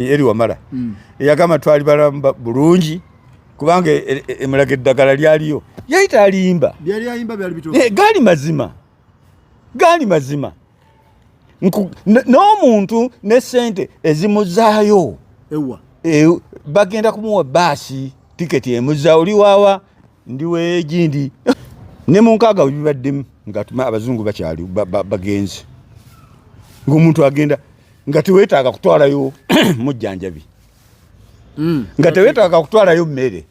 eri wamala yagamba twali balamba bulungi kubanga emulaga eddagala lyaliyo yayita alimba gali mazima n'omuntu ne sente ezimuzaayo bagenda kumuwa baasi tiketi emuzza oli waawa ndiwe egindi ne mu nkaaga bibaddemu nga abazungu bakyali bagenzi ng'omuntu agenda nga teweetaaga kutwalayo mujjanjabi nga teweetaaga kutwalayo mmere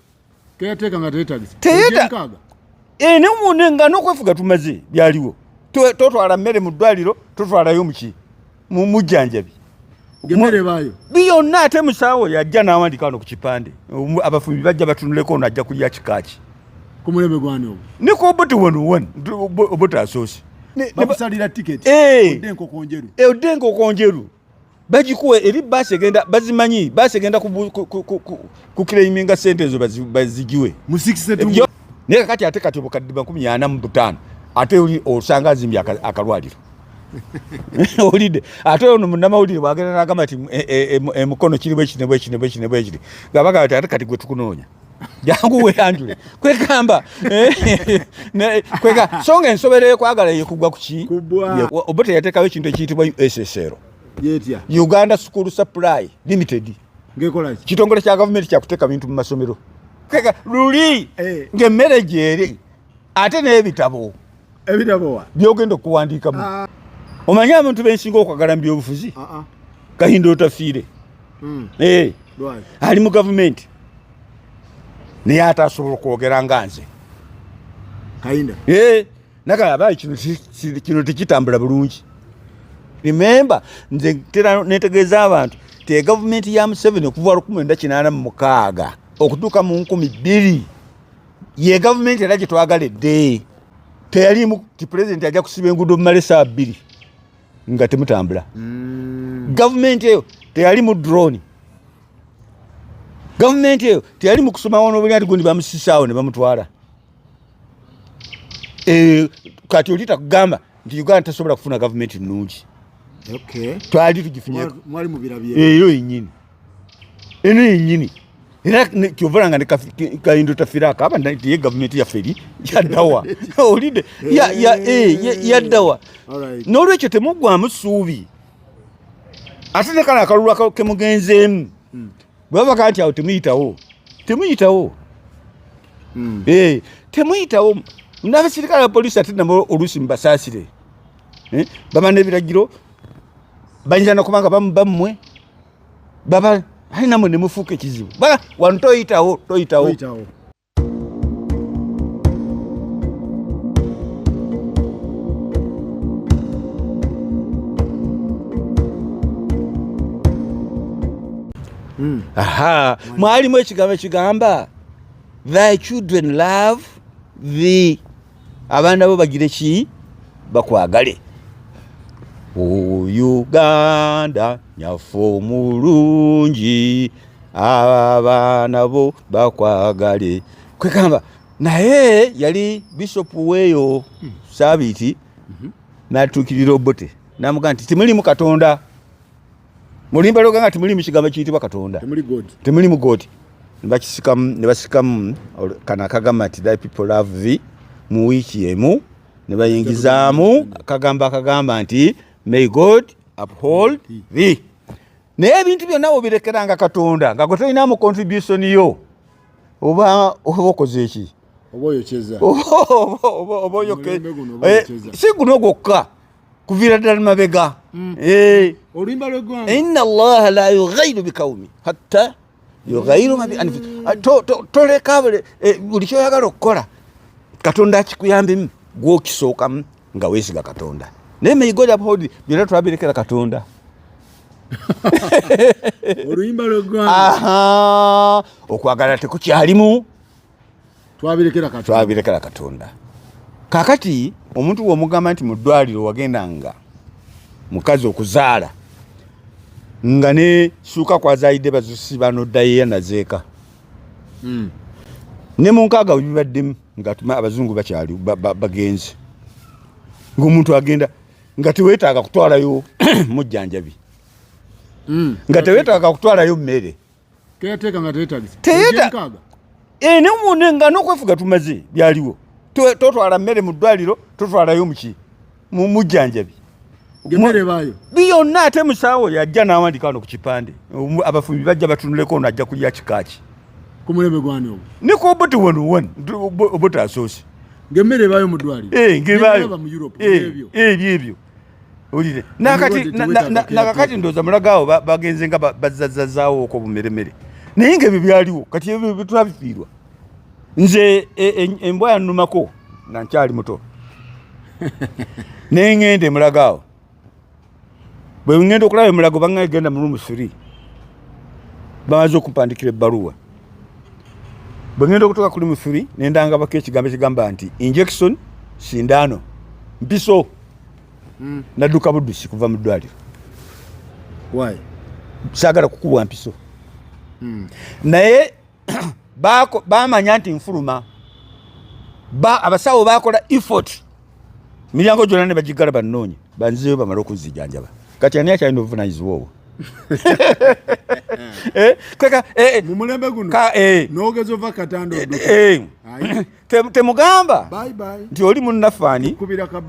nga n'okwefuga tumaze byaliwo totwala mmere mu ddwaliro totwalayo mu mujjanjabi byonna ate musaawo yajja n'awandika wano ku kipande abafubi bajja batunuleko ono ajja kulya kikaaki niko obuti wano obuti asoosi bakusalira tiketi odenko konjeru bagikuwe eri basi egenda bazimanyi basi egenda kukilaiminga sente ezo bazigiwe naye kakati ate kati obukaddiba 45 ate oli osanga azimbye akalwaliro olide ate ono munnamawulire bwagenda n'agamba ti emukono kiri bwekiri gabaga ate kati gwe tukunoonya jangu weyanjule kwegamba songa ensobera yokwagala yekugwa kuki obote yateekawo ekintu ekiyitibwa USSR Uganda School Supply Limited kitongole kya gavumenti kyakuteeka bintu mu masomero kwega luli ng'emmere gyeri ate n'ebitabo byogenda okuwandiikamu omanyi abantu bensinga okwagala mu byobufuzi Kahindo Tafiire ali mu gavumenti naye atasobola okwogera nga nze nakalaba kino tekitambula bulungi. Remember nze netegeeza abantu te gavumenti ya Museveni okuva 1986 okutuuka mu 2000 ye gavumenti era gye twagaledde teyalimu ti president ajja kusiba enguudo mu malesa 2 nga temutambula. Gavumenti eyo teyali mu drone. Gavumenti eyo teyali mu kusoma wano obulyati gundi bamusisaawo ne bamutwala. Kati olita kugamba nti Uganda tasobola kufuna gavumenti nnungi. Twali tugifunye mwali mubirabye eyo yennyini era kyovalanga ne Kahindo Tafiire akaba nti ye gavumenti yaffe eri yaddawa olide yaddawa n'olwekyo temuggwamu ssuubi ate ne kale akalulu kemugenzeemu bwabaka nti awo temuyitawo n'abasirikale ba poliisi ate nabo oluusi mubasaasire baba n'ebiragiro bayinza nokubanga bammwe baba ali namwe ne mufuuka ekizibu wano toyitawo mwalimu ekigambo ekigamba thy children love thee, abaana bo bagire ki bakwagale. Uganda nyafo mulungi abaana bo bakwagale. Kwegamba naye yali Bishop weeyo Sabiti n'atuukirira Obote n'amugamba nti temulimu Katonda. Mulimba loganga temulimu kigambo kiyitibwa Katonda. Temulimu God. Ne basikamu kana akagamba nti thy people love thee mu wiiki emu ne bayingizaamu akagamba nti may God uphold thee. Naye ebintu byonna obirekeranga Katonda nga gwe tolinamu contribution yo oba okoze eki si guno gwokka kuviira ddala mabega. Inna Allaha la yughayyiru biqawmin hatta yughayyiru ma bi anfusihim. Toleka buli kyoyagala okukola Katonda akikuyambemu gwokisookamu nga weesiga Katonda. Naye may God uphold thee byonna twabirekera Katonda. Oluyimba lw'eggwanga okwagala tekukyalimu, twabirekera Katonda. Kakati omuntu w'omugamba nti mu ddwaliro wagendanga mukazi okuzaala nga ne suuka kwazaayidde bazusiba n'oddayo yanazeeka ne mu nkaaga bibaddemu nga abazungu bakyali bagenzi ng'omuntu agenda nga teweetaaga kutwalayo mujjanjabi nga tewetaaga kutwalayo mmere keyateeka nga teetagisa Teyeta- ne mune nga n'okwefuga tumaze byaliwo totwala mmere mu ddwaliro totwalayo muki mu mujjanjabi ngemmere baayo byonna ate musaawo yajja n'awandika wano ku kipande abafubi bajja batunuleko ono ajja kulya kikaaki ku mulembe gwani ogwo niko obote wano obote asoosi ngemmere baayo mu ddwaliro ng'ebaayo mu Europe ebyo olire nakakati ndooza mulagaawo bagenze nga bazazzazaawo oko bumeremere naye ng'ebyo byaliwo kati ebyo bitwabifiirwa nze embwa yannumako nga nkyali muto naye ngende emulagaawo bwe ngenda okulaba emulago baŋŋaye genda mu room 3 bamaze okumpandikira ebbaluwa bwe ngenda okutuuka ku room 3 nendangabako ekigambo ekigamba nti injection sindaano mpiso nadduka buddusi kuva mu ddwaliro saagala kukubwa mpiso naye bamanya nti nfuluma abasawo bakola effort miryango gyonna ne bagigala bannoonya banzizeyo bamale okuzijanjaba kati ani akyalina obuvunanyizibwa obwo mu mulembe guno n'ogeza ova katanda temugamba nti oli munnafaani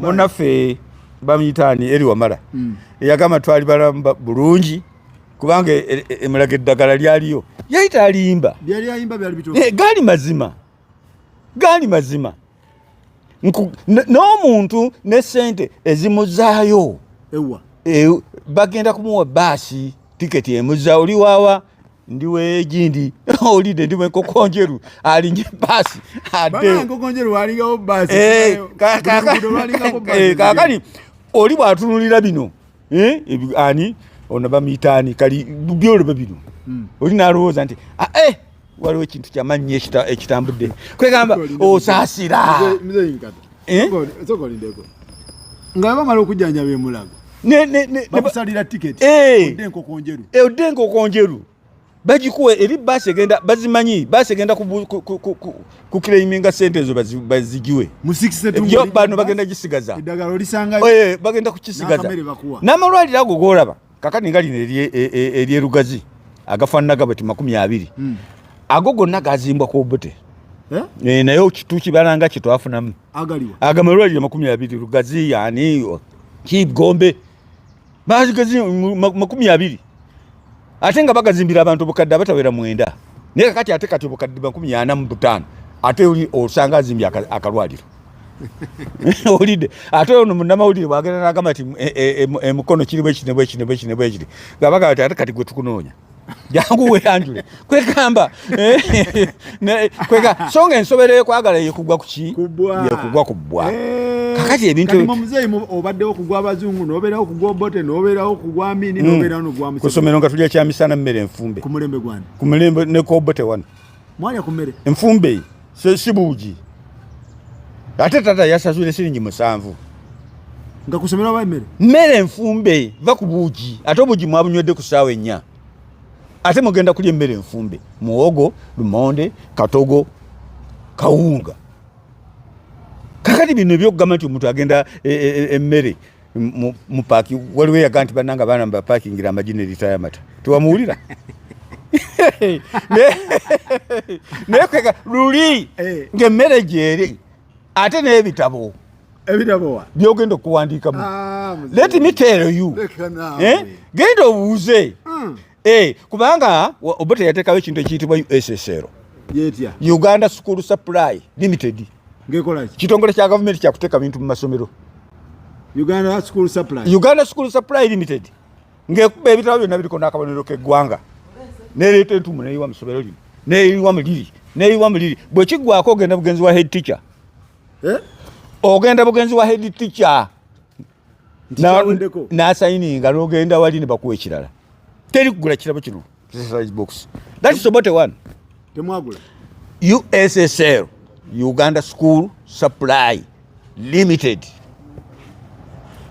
munnaffe bamuyitaani eri wamala eyagamba twali balamu bulungi kubanga emulaga eddagala lyaliyo yayita alimba gaali mazima n'omuntu ne ssente ezimuzaayo bagenda kumuwa baasi tiketi emuzza oli waawa ndiwe egindi olide ndiwe enkokonjeru alinye baasi kakali oli bwatunulira bino ani ono bamuyitaani kali byoloba bino oli nalowooza nti waliwo ekintu kyamanyi ekitambudde kwegamba osaasira nga bamala okujjanjaba emulago bakusalira tiketi odde enkokonjeru bagikuwe eri baasi egenda bazimanyi baasi egenda kukiraiminga sente ezo bazigiwe yo bano bagenda gisigaza bagenda kukisigaza n'amalwaliro ago g'olaba kakati nga lino eryerugazi agafaananaga bati 20 ago gonna gazimbwa ku obote naye tukibalanga kye twafunamu agamalwaliro 20 Lugazi yani Kigombe bazigazi 20 ate nga bagazimbira abantu bukadde abatawera 9 naye kakati ate kati bukadde 45 ate osanga azimbye akalwaliro olide ate ono munnamawulire bwagenda n'agamba nti emukono kiri bwekiri gabaga ate kati gwe tukunoonya jangu weyanjule kwegamba songa ensobera ekwagala yekugwa kuki yekugwa kubwa kakati ebintu muzeeyi obaddewo kugwa abazungu n'obeerawo kugwa obote n'obeerawo kugwa amini n'obeerawo n'ogwa musebe kusomero nga tulya kyamisana mmere enfumbe ku mulembe gwani ku mulembe ne ko obote wano mwalya ku mmere enfumbe sibuugi ate tata yasasule siringi 7 nga kusomera ba mmere enfumbe va ku buugi ate obuugi mwabunywedde ku ssaawa 4 ate mugenda kulya emmere enfumbe muwogo lumonde katogo kawunga kakati bino ebyokugamba nti omuntu agenda emmere mu paaki waliwo yaga nti bannanga baana mbapaakingira amagine retirement tewamuwulira naye kwega luli ng'emmere gyeri ate n'ebitabo byogenda okuwandiikamu let me tell you genda obuuze kubanga obote yateekawo ekintu ekiyitibwa USSR Uganda School Supply Limited kitongole kya gavumenti kyakuteeka bintu mu masomero Uganda School Supply Limited ng'ekuba ebitabo byonna biriko n'akabonero k'eggwanga nereeta entumu neyiwa mu ssomero lino neyiwa muliri bwe kiggwako ogenda bugenzi wa head teacher ogenda bugenzi wa head teacher n'asayininga n'ogenda wali ne bakuwa ekirala teri kugula kirabo kino size box that is about one temwagula USSR Uganda School Supply Limited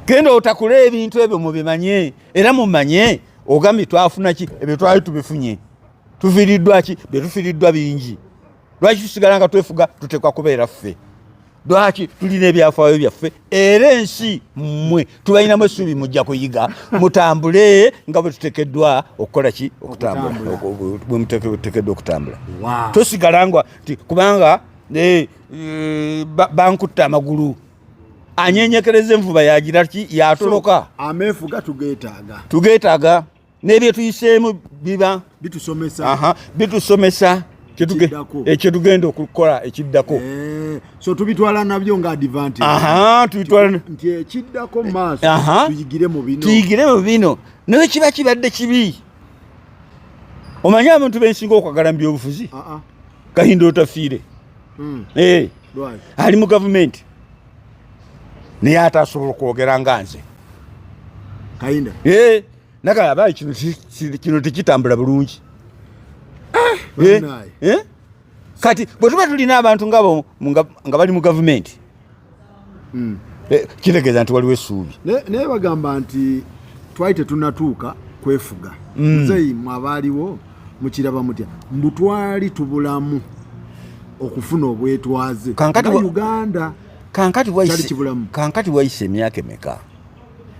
kendo otakula ebintu ebyo mubimanye era mumanye ogambye twafuna ki ebyo twali tubifunye tufiiriddwa ki bye tufiiriddwa bingi lwaki tusigala nga twefuga tutekwa kubeera ffe lwaki tulina ebyafaayo byaffe era ensi mmwe tubalinamu essuubi mujja kuyiga mutambule nga bwe tuteekeddwa okukola ki okutambula bwe muteekeddwa okutambula tosigala nga kubanga bankutta amagulu anyenyekereza envuba yagira ki yatoloka ameefuga tugeetaaga n'ebyetuyiseemu biba bitusomesa kyetugenda okukola ekiddako so tubitwala nabyo nga advantage tubitwala nti ekiddako maaso tuyigire mu bino naye kiba kibadde kibi omanyi abantu bensinga okwagala mu byobufuzi Kahindo otafiire ali mu gavumenti naye atasobola okwogera nga nze Kahinda nakale abaye kino tekitambula bulungi kati bwe tuba tulina abantu ngabo nga bali mu gavumenti kitegeeza nti waliwo essuubi naye bagamba nti twali tetunatuuka kwefuga nzeyi mwabaaliwo mukiraba mutya mbu twali tubulamu okufuna obwetwaze Uganda kankati wayise emyaka emeka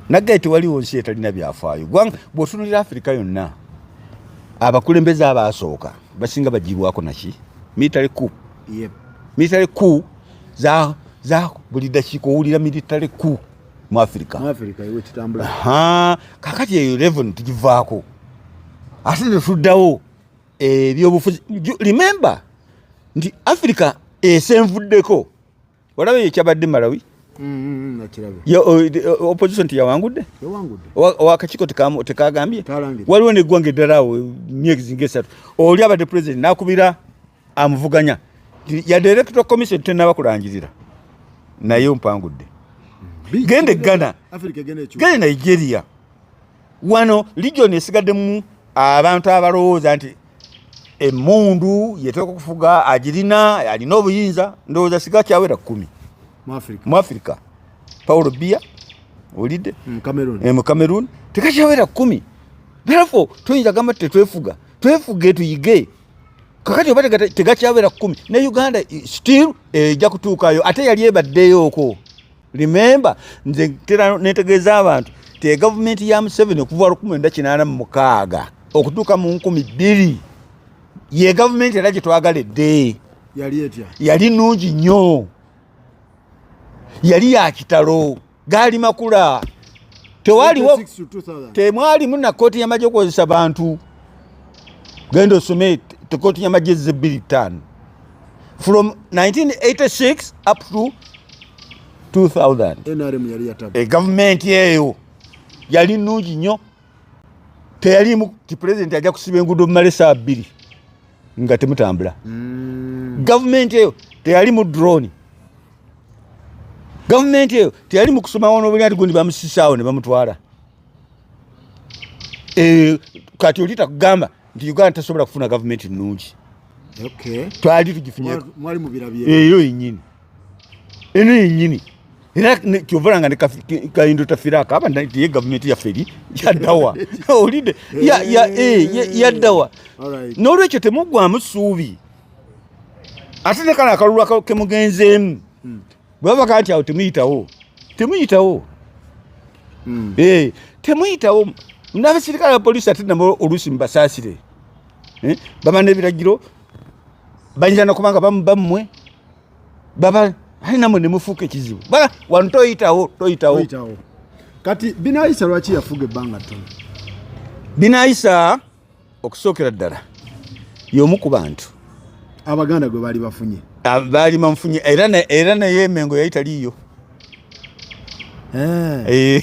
naggaye tewaliwo nsi etalina byafaayo bw'otunulira Afirika yonna abakulembeze abaasooka basinga bagirwako naki military coup za buli dakiika owulira military coup mu Afirika kakati eyo 11 tugivaako ate ne tuddawo ebyobufuzi remember nti Afirika esenvuddeko olaba ekyabadde Malawi opposition tiyawangudde wakakiko tekagambye waliwo neggwanga eddalaawo myezi nga 3 oli abadde president nakubira amuvuganya yadde electoral commission tenaba kulangirira naye mpangudde gende Ghana gende Nigeria wano region esigaddemu abantu abalowooza nti emundu yeteeka okufuga alina obuyinza ndowooza siga kyawera 10 mu Africa Paulo Biya olidde mu Cameroon tekakyawera 10 therefore tuyinza gamba twefuge tuyige kakati oba tegakyawera 10 ne Uganda still ejja kutuukayo ate yali ebaddeyo okwo remember nze netegeeza abantu te gavumenti ya Museveni okuva 1986 okutuuka mu 2000 ye gavumenti era gye twagaledde yali nnungi nnyo yali ya kitalo gaali makula tewaliwo temwalimu na kooti y'amagye okukozesa bantu genda osome kooti y'amagye ze 5 from 1986 up to 2000 gavumenti eyo yali nnungi nnyo teyalimu ti president ajja kusiba enguudo mu malesa 2 nga temutambula gavumenti eyo teyali mu drone gavumenti eyo teyali mu kusoma wano obuli ati gundi bamusisaawo ne bamutwala kati oli takugamba nti Uganda tasobola kufuna gavumenti nnungi twali tugifunye eyo yennyini eno yennyini era kyovalanga ne Kahindo tafiraka aba ndiye gavumenti yaffe eri yaddawa olidde yaddawa n'olwekyo temuggwamu ssuubi ate ne kale akalulu kemugenzeemu bwabaka nti awo temuyitawo temuyitawo n'abasirikale abapoliisi ate nabo oluusi mubasaasire baba n'ebiragiro bayinza nokubanga bamwe baba namwe nemufuuka ekizibu wano toyitawo kati Binayisa lwaki yafuga ebbanga ttono Binayisa okusookera ddala y'omu ku bantu Abaganda gwe baali bafunye baali bamufunye era naye Mengo yali taliiyo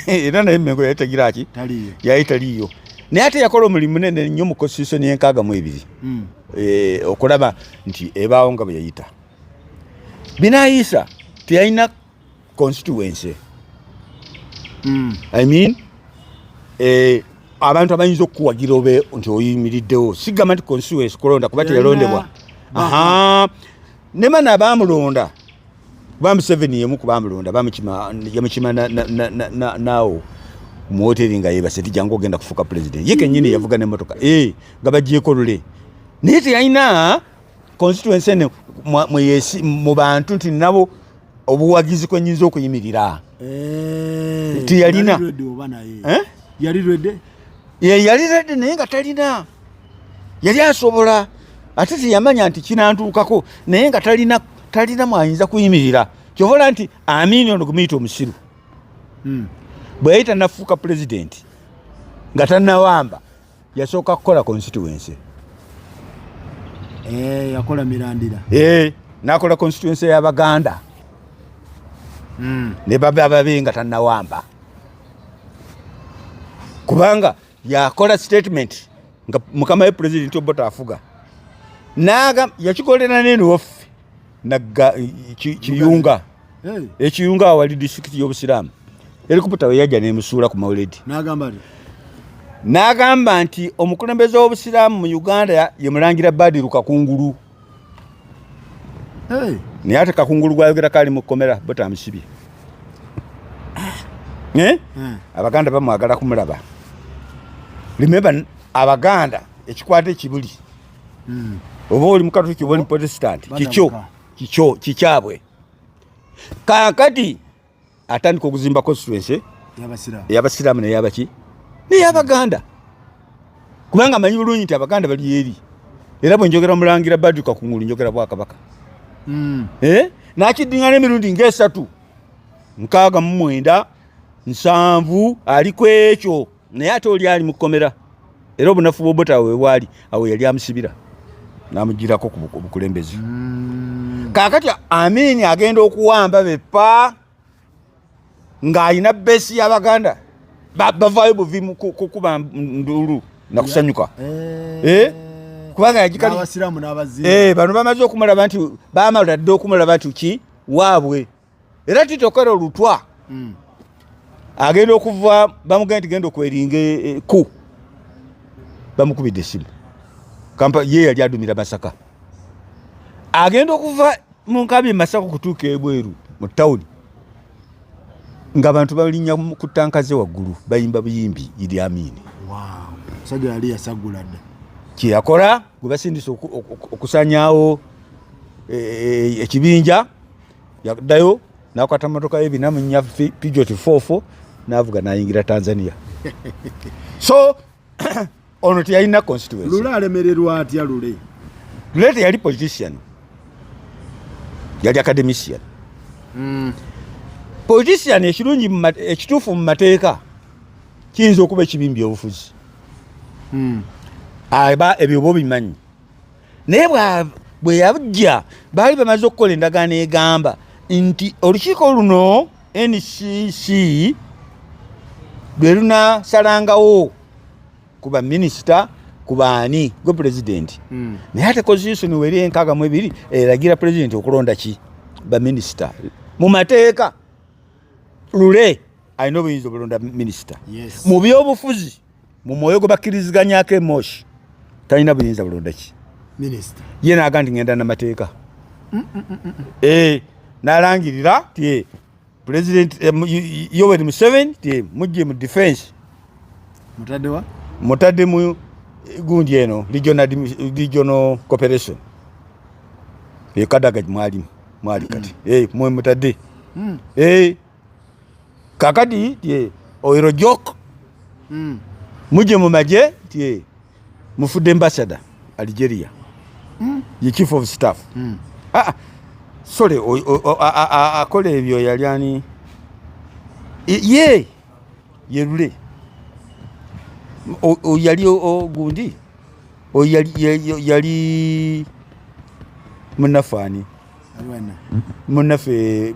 era naye Mengo yali tagira ki yali taliiyo naye ate yakola omulimu munene nnyo mu constitution y'e62 okulaba nti ebaawo nga bwe yayita Binayisa teyalina constituency I mean abantu abayinza okuwagira obe nti oyimiriddewo sigamba nti constituency kulonda kuba teyalondebwa ne bano abamulonda Museveni yemu ku bamulonda yamukima naawo mu hoteri nga yeebase tijjangu ogenda kufuuka president ye kennyini yavuga n'emmotoka nga bagyeko lule naye teyalina constituency mu bantu nti nabo obuwagizi kwe nyinza okuyimirira tiyalina yali redde naye nga talina yali asobola ate tiyamanya nti kinantuukako naye nga talina mwayinza kuyimirira kyovola nti Amini ono gumuyita omusiru bwe yali tannafuuka pulezidenti nga tannawamba yasooka kukola constituency yakola Mirandira nakola constituency y'Abaganda ne babe nga tannawamba kubanga yakola statement nga mukama we president Obote afuga naga yakikolera neno waffe naga kiyunga ekiyunga wali district y'Obusiramu helicopter we yajja nemusuula ku Maulidi n'agamba nti omukulembeze w'Obusiramu mu Uganda ye Mulangira Badiru Kakungulu naye ate Kakungulu gwayogera kali mu kkomera Obote amusibye Abaganda bamwagala kumulaba remember Abaganda ekikwate ekibuli oba oli mukatoliki oba oli Protestant kikyabwe kakati atandika okuzimba constituency y'Abasiraamu n'eyabaki n'ey'Abaganda kubanga amanyi bulungi nti Abaganda bali eri era bwe njogera Mulangira Badiru Kakungulu njogera Bwakabaka n'akiddiŋŋana emirundi nga 3 6 7 ali ku ekyo naye ate oli ali mu kkomera era obunafu bw'Obote awe waali awo yali amusibira n'amugirako ku bukulembezi kaakati Amini agenda okuwamba bepa ng'alina besi y'Abaganda bavaayo buvi mu kukuba ndulu na kusanyuka kubanga yagikali bano bamaze okumulaba nti bamala dde okumulaba nti ki waabwe era titokera olutwa agenda okuva bamugenda nti genda okweringa ku bamukubidde esimu kampa ye yali adumira Masaka agenda okuva mu nkambi Masaka okutuuka ebweru mu tawuni nga abantu balinnya ku tankaze waggulu bayimba buyimbi Idi Amini saga yali yasagula dda kiyakola gwe basindise okusanyaawo ekibinja yaddayo n'akwata motoka ye binamunya Peugeot 44 n'avuga n'ayingira Tanzania so ono teyalina constituency Lule alemererwa atya Lule teyali politician yali academician politician ekirungi ekituufu mu mateeka kiyinza okuba ekibimbi obufuzi aba ebyo bo bimanyi naye bwe yabujja baali bamaze okukola endagaano egamba nti olukiiko luno NCC lwe lunasalangawo ku baminisita ku baani gwe pulezidenti naye ate constitution weri 62 eragira pulezidenti okulonda ki baminisita mu mateeka Lule alina obuyinza obulonda minisita mu byobufuzi mu mwoyo gwe bakkiriziganyako emoshi talina buyinza bulonda ki minisita ye naaga nti ngenda n'amateeka n'alangirira ti President Yoweri Museveni ti mujje mu defense mutadde mu gundi eno regional cooperation Kadaga mwali kati mwe mutadde kakati ti Oiro Jok mujje mu maje ti mufudde ambassador Algeria ye chief of staff sorry akole ebyo yali ani ye Lule yali gundi yali munafani munafe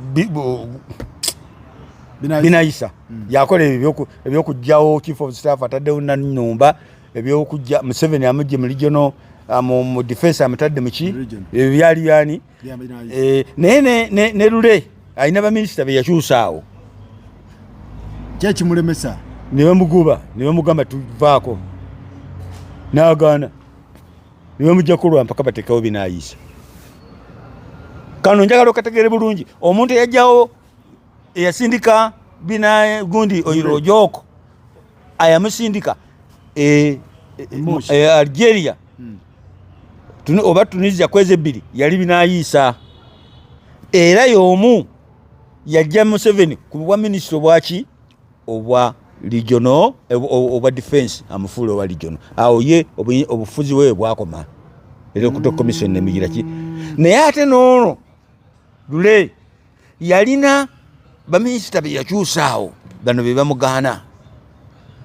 Binaisa yakola ebyokujjawo chief of staff ataddewo na nyumba ebyokujja Museveni amujje mu regional mu defense amutadde muki byali yani ne Lule alina baminisita be yakyusaawo kyekimulemesa ne bamugamba tuvaako n'agaana ne bamujja kulwa mpaka bateekawo Binaisa kano njagala okategere bulungi omuntu eyajjawo eyasindika gundi Oiro Joko ayamusindika Algeria oba Tunisia kwezi 2 yali Binaisa era y'omu yajja Museveni ku bwa minister obwaki obwa regional obwa defense amufuula obwa regional awo ye obufuzi bwe bwakoma electoral commission nemigira ki naye ate noono Dule yalina baminisita be yakyusaawo bano be bamugaana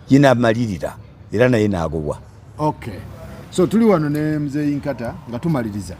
yina amalirira era naye naagobwa. Okay, so tuli wano ne Mzee Inkata nga tumaliriza.